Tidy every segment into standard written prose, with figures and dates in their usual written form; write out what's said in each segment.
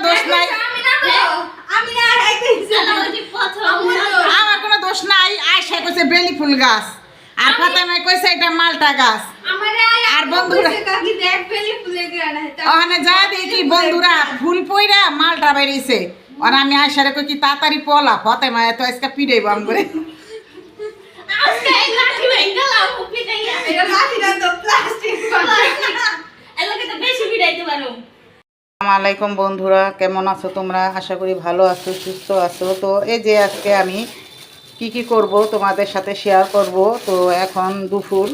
দোষ নাই, আমার কোনো দোষ নাই। আয়সা কইছে বেলি ফুল গাছ, আর ফাতেমা কইছে এটা মালটা গাছ। আর বন্ধুরা ওখানে যা দেখি বন্ধুরা ফুল পইরা মালটা বেরিয়েছে। আর আমি আয়সারে কই কি তাড়াতাড়ি পলা, ফাতেমা এত আজকে পিড়াইব আম করে। আসসালামাইকুম বন্ধুরা, কেমন আছো তোমরা? আশা করি ভালো আছো, সুস্থ আছো। তো এই যে আজকে আমি কি করব তোমাদের সাথে শেয়ার করব। তো এখন দুপুর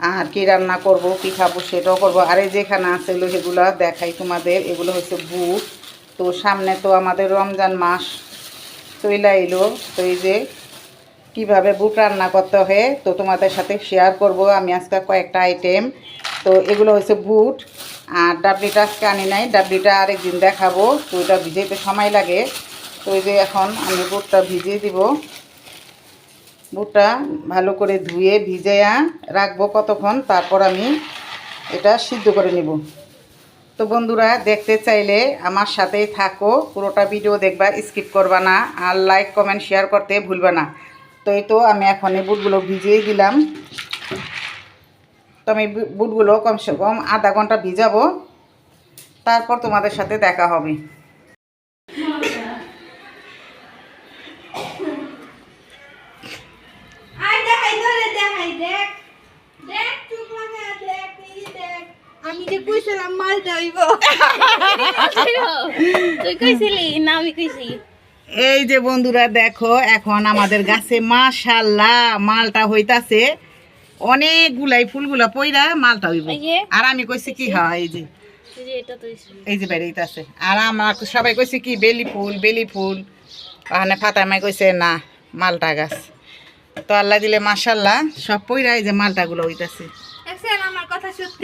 আর কি রান্না করব, কি খাবো সেটাও করব। আর এই যেখানে আছে সেগুলো দেখাই তোমাদের। এগুলো হচ্ছে বুট। তো সামনে তো আমাদের রমজান মাস চলে এলো। তো এই যে কীভাবে বুট রান্না করতে হয় তো তোমাদের সাথে শেয়ার করব আমি আজকে কয়েকটা আইটেম। তো এগুলো হচ্ছে বুট, আর ডাবলিটা আজকে আনি নাই, ডাবলিটা আরেকদিন দেখাবো। তো এটা ভিজাইতে সময় লাগে। তো এই যে এখন আমি বুটটা ভিজিয়ে দিব। বুটটা ভালো করে ধুয়ে ভিজাইয়া রাখবো কতক্ষণ, তারপর আমি এটা সিদ্ধ করে নিব। তো বন্ধুরা দেখতে চাইলে আমার সাথেই থাকো, পুরোটা ভিডিও দেখবা, স্কিপ করবা না। আর লাইক কমেন্ট শেয়ার করতে ভুলবা না। তো এই তো আমি এখন এই বুটগুলো ভিজিয়ে দিলাম। তো আমি বুটগুলো কমসে কম আধা ঘন্টা ভিজাবো, তারপর তোমাদের সাথে দেখা হবে। আমি যে কইছিলাম মালটা হইব, তুই কইছিলি না আমি কইছি? এই যে বন্ধুরা দেখো, এখন আমাদের গাছে মাশাআল্লাহ মালটা হইতাছে। অনেকগুলাই ফুলগুলা পইরা মালটা হইব। আর আমি কইছি কি হয় এই যে এই যে বেরিয়েছে। আর আমার সবাই কইছে কি বেলি ফুল বেলি ফুল। ওখানে ফাতেমা কইছে না মালটা গাছ। তো আল্লাহ দিলে মাশাআল্লাহ সব পইরা এই যে মালটাগুলো হইতাছে। আমার কথা সত্যি।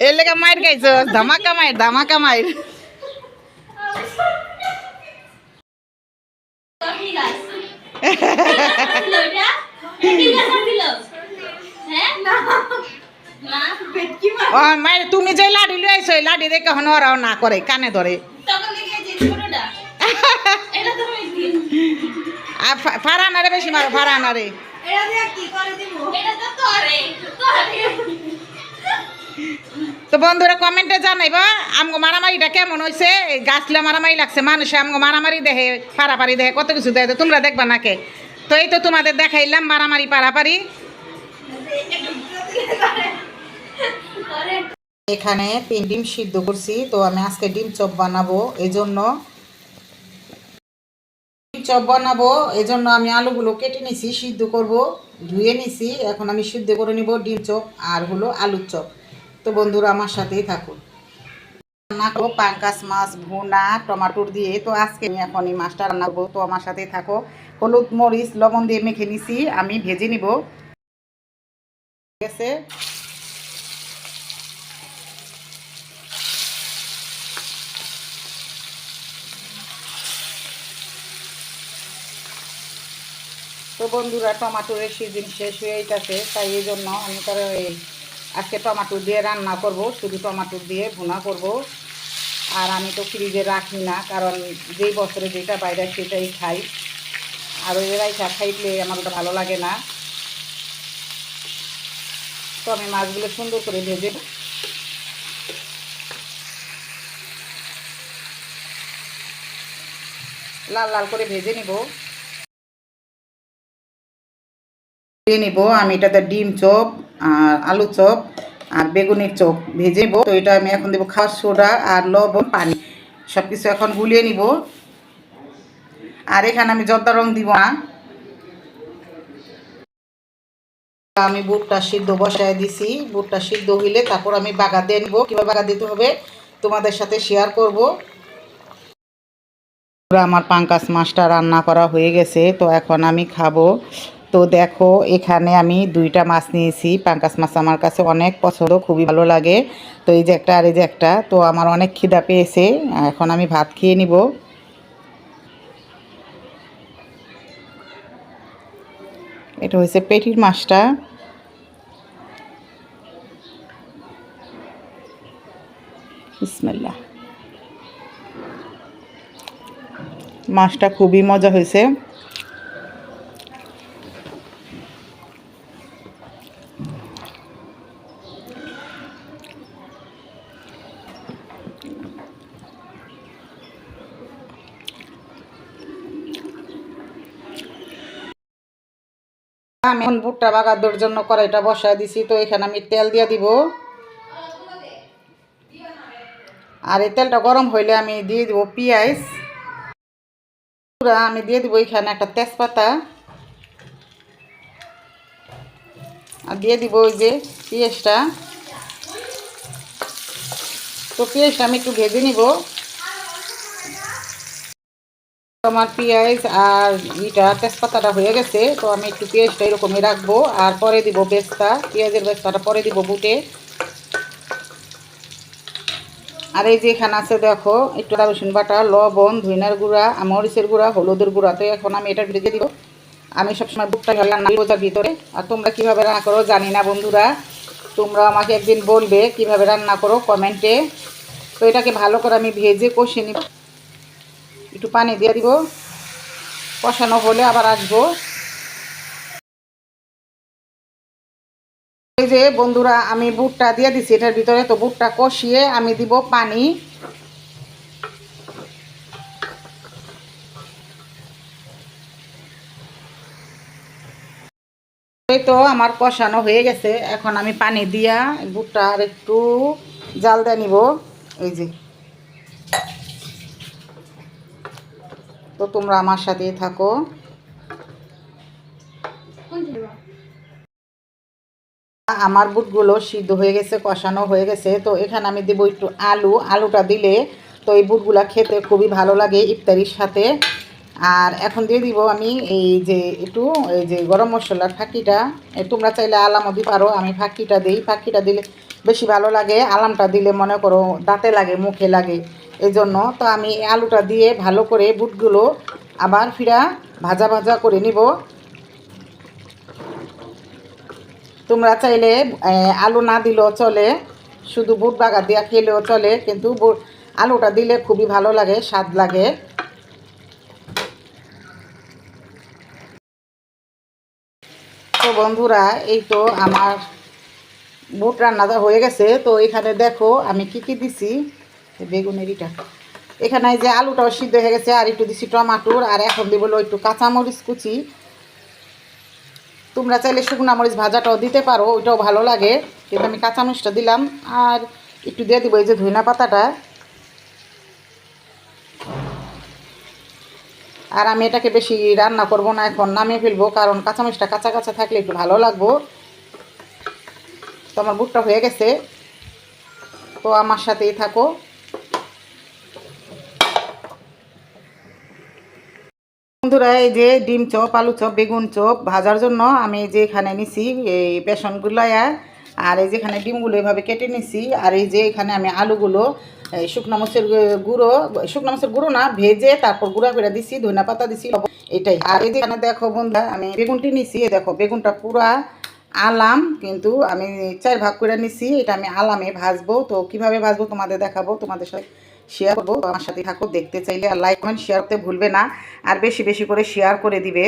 এর লেগে মাইর খাইছো, ধামাকা মাইর ধামাকা মাইর। মায়ের তুমি যে লাডি লইছো লাডি দেখে হন ওরাও না করে, কানে ধরে। আর ফারানারে বেশি মারো, ফারানারে। তো বন্ধুরা কমেন্টে জানাইবা আমগো মারামারিটা কেমন হয়েছে। গাছলে মারামারি লাগছে, মানুষে আমগো মারামারি দেখে, পারাপারি দেখে, কত কিছু দেখে, তোমরা দেখবা নাকে। তো এই তো তোমাদের দেখাইলাম মারামারি পারাপারি। এখানে 3 ডিম সিদ্ধ করছি। তো আমি আজকে ডিম চপ বানাবো, এজন্য আমি আলুগুলো কেটে নিছি, সিদ্ধ করব, ধুয়ে নিছি। এখন আমি সিদ্ধ করে নিব ডিম চপ আর হলো আলুর চপ। তো বন্ধুরা আমার সাথেই থাকুন। রান্না করবো পাঙ্কাশ মাছ ভুনা টমাটোর দিয়ে। তো আজকে আমি এখন এই মাছটা রান্না করবো। তো আমার সাথেই থাকো। হলুদ মরিচ লবণ দিয়ে মেখে নিছি, আমি ভেজে নিব। ঠিক আছে, তো বন্ধুরা টমাটোর সিজন শেষ হয়ে গেছে, তাই এই জন্য আমি তার আজকে টমাটো দিয়ে রান্না করব, শুধু টমাটো দিয়ে ভুনা করব। আর আমি তো ফ্রিজে রাখি না, কারণ যেই বছরে যেটা বাইরে সেটাই খাই। আর ওই রাইসা খাইলে আমার ওটা ভালো লাগে না। তো আমি মাছগুলো সুন্দর করে ভেজে লাল লাল করে ভেজে নিব। আমি এটাতে ডিম চপ আর আলু চপ আর বেগুনের চপ ভেজে নেব। তো এটা আমি এখন দেবো খাওয়ার সোডা আর লবণ পানি, সব কিছু এখন গুলিয়ে নিব। আর এখানে আমি জর্দা রং দিব না। আমি বুটটা সিদ্ধ বসায় দিছি, বুটটা সিদ্ধ হইলে তারপর আমি বাগা দিয়ে নিব। কীভাবে বাগা দিতে হবে তোমাদের সাথে শেয়ার করব। আমার পাঙ্কাশ মাছটা রান্না করা হয়ে গেছে। তো এখন আমি খাবো। তো দেখো এখানে আমি 2টা মাছ নিয়েছি। পাঙ্কাশ মাছ আমার কাছে অনেক পছন্দ, খুবই ভালো লাগে। তো এই যে একটা আর এই যে একটা। তো আমার অনেক খিদা পেয়েছে, এখন আমি ভাত খেয়ে নিব। এটা হচ্ছে পেটির মাছটা। বিসমিল্লাহ। মাছটা খুবই মজা হয়েছে। আমি এখন ভুট্টা বাগানোর জন্য কড়াইটা বসায় দিছি। তো এখানে আমি তেল দিয়ে দিব, আর এই তেলটা গরম হইলে আমি দিয়ে দিব পেঁয়াজ। আমি দিয়ে দিব এখানে একটা তেজপাতা, আর দিয়ে দিব ওই যে পেঁয়াজটা। তো পেঁয়াজটা আমি একটু ভেজে নিব। আমার পেঁয়াজ আর তেজপাতাটা হয়ে গেছে। তো আমি একটু পেঁয়াজটা এরকমই রাখবো, আর পরে দিব বেস্তা, পেঁয়াজের বেস্তাটা পরে দিব বুটে। আর এই যে এখানে আছে দেখো একটু আদা রসুন বাটা, লবণ, ধনিয়ার গুঁড়া, মরিচের গুঁড়া, হলুদের গুঁড়া। তো এখন আমি এটার ভিতরে দিয়ে দিব। আমি সবসময় বুটটা রান্না রোজার ভিতরে। আর তোমরা কীভাবে রান্না করো জানি না বন্ধুরা, তোমরা আমাকে একদিন বলবে কিভাবে রান্না করো কমেন্টে। তো এটাকে ভালো করে আমি ভেজে কষে নিব, একটু পানি দিয়ে দিব, কষানো হলে আবার আসবো। এই যে বন্ধুরা আমি বুটটা দিয়ে দিছি এটার ভিতরে। তো বুটটা কষিয়ে আমি দিব পানি। এই তো আমার কষানো হয়ে গেছে। এখন আমি পানি দিয়া বুটটা আর একটু জাল দিয়ে নিব। এই যে, তো তোমরা আমার সাথেই থাকো। আমার বুটগুলো সিদ্ধ হয়ে গেছে, কষানো হয়ে গেছে। তো এখানে আমি দেবো একটু আলুটা দিলে তো এই বুটগুলা খেতে খুবই ভালো লাগে ইফতারির সাথে। আর এখন দিয়ে দিব আমি এই যে একটু এই যে গরম মশলার ফাঁকিটা। তোমরা চাইলে আলামও দিতে পারো, আমি ফাঁকিটা দিই। ফাঁকিটা দিলে বেশি ভালো লাগে, আলামটা দিলে মনে করো দাঁতে লাগে, মুখে লাগে, এই জন্য। তো আমি আলুটা দিয়ে ভালো করে বুটগুলো আবার ফিরা ভাজা ভাজা করে নিব। তোমরা চাইলে আলু না দিলেও চলে, শুধু বুট বাগার দিয়া খেলেও চলে, কিন্তু আলুটা দিলে খুবই ভালো লাগে, স্বাদ লাগে। তো বন্ধুরা এই তো আমার বুট রান্নাটা হয়ে গেছে। তো এখানে দেখো আমি কি কি দিছি। বেগুনের ইটা এখানে যে আলুটাও সিদ্ধ হয়ে গেছে, আর একটু দিছি টমাটোর, আর এখন দিব একটু কাঁচামরিচ কুচি। তোমরা চাইলে শুকনো মরিচ ভাজাটাও দিতে পারো, ওইটাও ভালো লাগে, কিন্তু আমি কাঁচামরিচটা দিলাম। আর একটু দিয়ে দিব এই যে ধনিয়া পাতাটা। আর আমি এটাকে বেশি রান্না করব না, এখন নামিয়ে ফেলবো, কারণ কাঁচামরিচটা কাঁচা কাঁচা থাকলে একটু ভালো লাগবো। তো আমার বুটটা হয়ে গেছে, তো আমার সাথেই থাকো। বন্ধুরা এই যে ডিম চপ, আলু চপ, বেগুন চপ ভাজার জন্য আমি এই যে এখানে নিছি এই বেসনগুলো, আর এই যে এখানে ডিমগুলো এভাবে কেটে নিছি। আর এই যে এখানে আমি আলুগুলো শুকনো মরিচের গুঁড়ো না, ভেজে তারপর গুঁড়া করে দিছি, ধনিয়া পাতা দিছি, এটাই। আর এই যে এখানে দেখো বন্ধুরা আমি বেগুনটি নিছি, দেখো বেগুনটা পুরা আলাম, কিন্তু আমি 4 ভাগ করে নিছি। এটা আমি আলামে ভাজবো। তো কিভাবে ভাজবো তোমাদের দেখাবো, তোমাদের সাথে শেয়ার করবো। আমার সাথে থাকো, দেখতে চাইলে আর লাইক কমেন্ট শেয়ার করতে ভুলবে না, আর বেশি বেশি করে শেয়ার করে দিবে।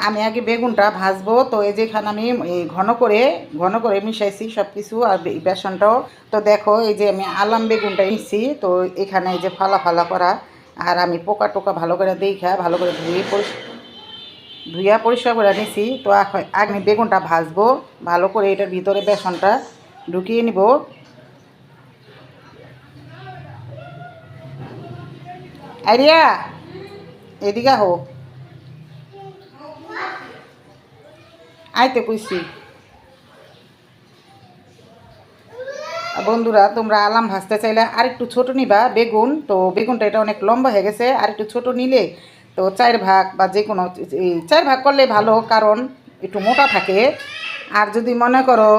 আমি আগে বেগুনটা ভাজবো। তো এই যে এখানে আমি ঘন করে মিশাইছি সব কিছু, আর বেসনটাও। তো দেখো এই যে আমি আলাম বেগুনটা নিচ্ছি। তো এখানে এই যে ফালা ফালা করা, আর আমি পোকা টোকা ভালো করে ভালো করে ধুইয়া পরিষ্কার করে নিছি। তো আগে বেগুনটা ভাজবো ভালো করে, এটার ভিতরে বেসনটা ঢুকিয়ে নিব। আইরিয়া এদিকে হো, আইতে কইছি। বন্ধুরা তোমরা আলাম ভাজতে চাইলে আর একটু ছোটো নিবা বেগুন। তো বেগুনটা এটা অনেক লম্বা হয়ে গেছে, আর একটু ছোটো নিলে তো 4 ভাগ বা যে কোনো 4 ভাগ করলে ভালো, কারণ একটু মোটা থাকে। আর যদি মনে করো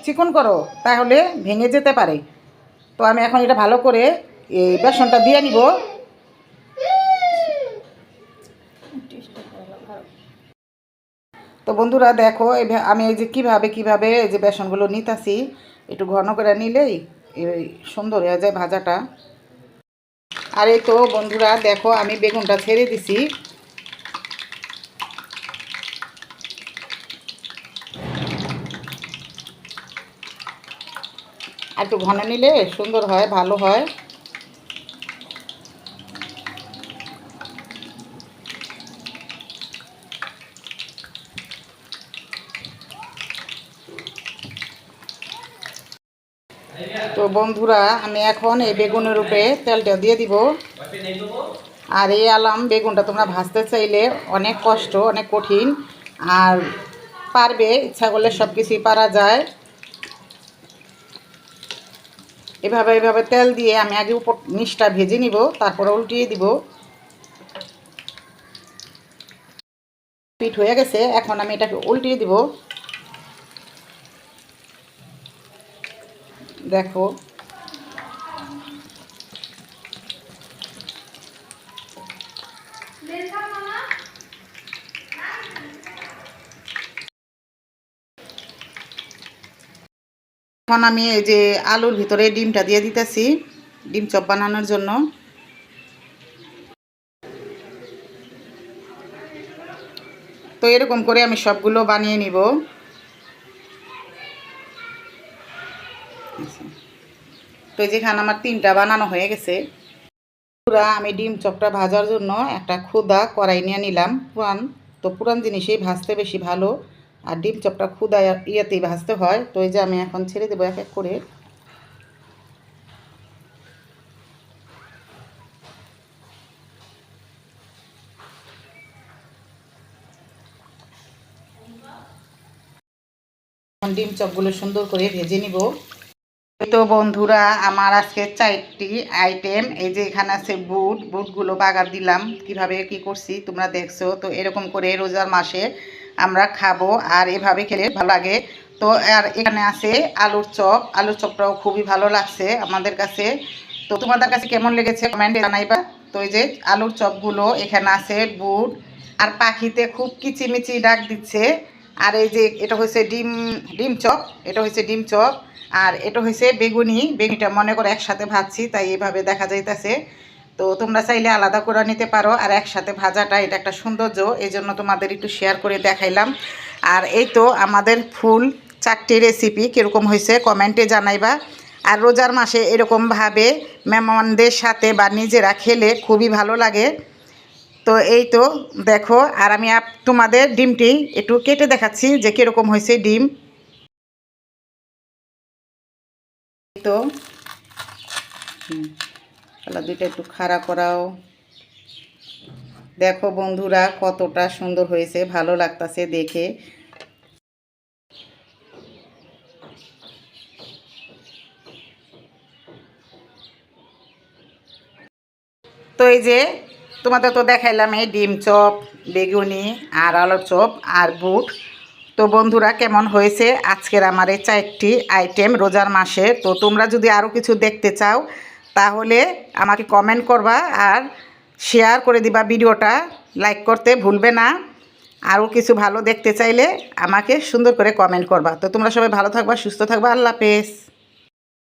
চিকন করো তাহলে ভেঙে যেতে পারে। তো আমি এখন এটা ভালো করে এই বেসনটা দিয়ে নিব। তো বন্ধুরা দেখো আমি এই যে কিভাবে এই যে বেসনগুলো নিতাছি, একটু ঘন করে নিলেই এই সুন্দর হয়ে যায় ভাজাটা। আর এই তো বন্ধুরা দেখো আমি বেগুনটা ছেড়ে দিছি। আর একটু ঘন নিলে সুন্দর হয়, ভালো হয়। তো বন্ধুরা আমি এখন এই বেগুনের উপরে তেলটা দিয়ে দিব। আর এই বেগুনটা তোমরা ভাজতে চাইলে অনেক কষ্ট, অনেক কঠিন, আর পারবে, ইচ্ছা করলে সব কিছুই পারা যায়। এভাবে তেল দিয়ে আমি আগে উপর নিচটা ভেজে নিব, তারপরে উল্টিয়ে দিব। পিঠ হয়ে গেছে, এখন আমি এটাকে উল্টিয়ে দিব। দেখো এখন আমি এই যে আলুর ভিতরে ডিমটা দিয়ে দিতেছি ডিম চপ বানানোর জন্য। তো এরকম করে আমি সবগুলো বানিয়ে নিব। তো যেখানে আমার 3টা বানানো হয়ে গেছে। পুরা আমি ডিম চপটা ভাজার জন্য একটা ক্ষুদা কড়াই নিয়ে নিলাম পুরান। তো পুরান জিনিসেই ভাজতে বেশি ভালো, আর ডিম চপটা ক্ষুদা ইয়েতেই ভাজতে হয়। তো এই যে আমি এখন ছেড়ে দেবো এক এক করে। ডিম চপগুলো সুন্দর করে ভেজে নিব। তো বন্ধুরা আমার আজকে 4টি আইটেম, এই যে এখানে আছে বুটগুলো বাগার দিলাম, কিভাবে কি করছি তোমরা দেখছো। তো এরকম করে রোজার মাসে আমরা খাবো, আর এভাবে খেলে ভালো লাগে। তো আর এখানে আছে আলুর চপটাও খুবই ভালো লাগছে আমাদের কাছে। তো তোমাদের কাছে কেমন লেগেছে কমেন্টে জানাইবা। তো এই যে আলুর চপগুলো, এখানে আছে বুট, আর পাখিতে খুব কিচিমিচি ডাক দিচ্ছে। আর এই যে এটা হচ্ছে ডিম চপ, এটা হচ্ছে ডিম চপ। আর এটা হয়েছে বেগুনিটা মনে করে একসাথে ভাজছি, তাই এভাবে দেখা যাইতেছে। তো তোমরা চাইলে আলাদা করে নিতে পারো, আর একসাথে ভাজাটা এটা একটা সৌন্দর্য, এই জন্য তোমাদের একটু শেয়ার করে দেখাইলাম। আর এই তো আমাদের ফুল 4টি রেসিপি কীরকম হয়েছে কমেন্টে জানাইবা। আর রোজার মাসে এরকমভাবে মেহমানদের সাথে বা নিজেরা খেলে খুবই ভালো লাগে। তো এই তো দেখো, আর আমি তোমাদের ডিমটি একটু কেটে দেখাচ্ছি যে কীরকম হয়েছে ডিম। তো দুইটা একটু খাড়া করাও। দেখো বন্ধুরা কতটা সুন্দর হয়েছে, ভালো লাগতাছে দেখে। তো এই যে তোমাদের তো দেখাইলাম এই ডিম চপ, বেগুনি, আর আলুর চপ, আর বুট। তো বন্ধুরা কেমন হয়েছে আজকের আমার এই 4টি আইটেম রোজার মাসে। তো তোমরা যদি আরও কিছু দেখতে চাও তাহলে আমাকে কমেন্ট করবা, আর শেয়ার করে দিবা ভিডিওটা, লাইক করতে ভুলবে না। আরও কিছু ভালো দেখতে চাইলে আমাকে সুন্দর করে কমেন্ট করবা। তো তোমরা সবাই ভালো থাকবা, সুস্থ থাকবা, আল্লাহ হাফেজ।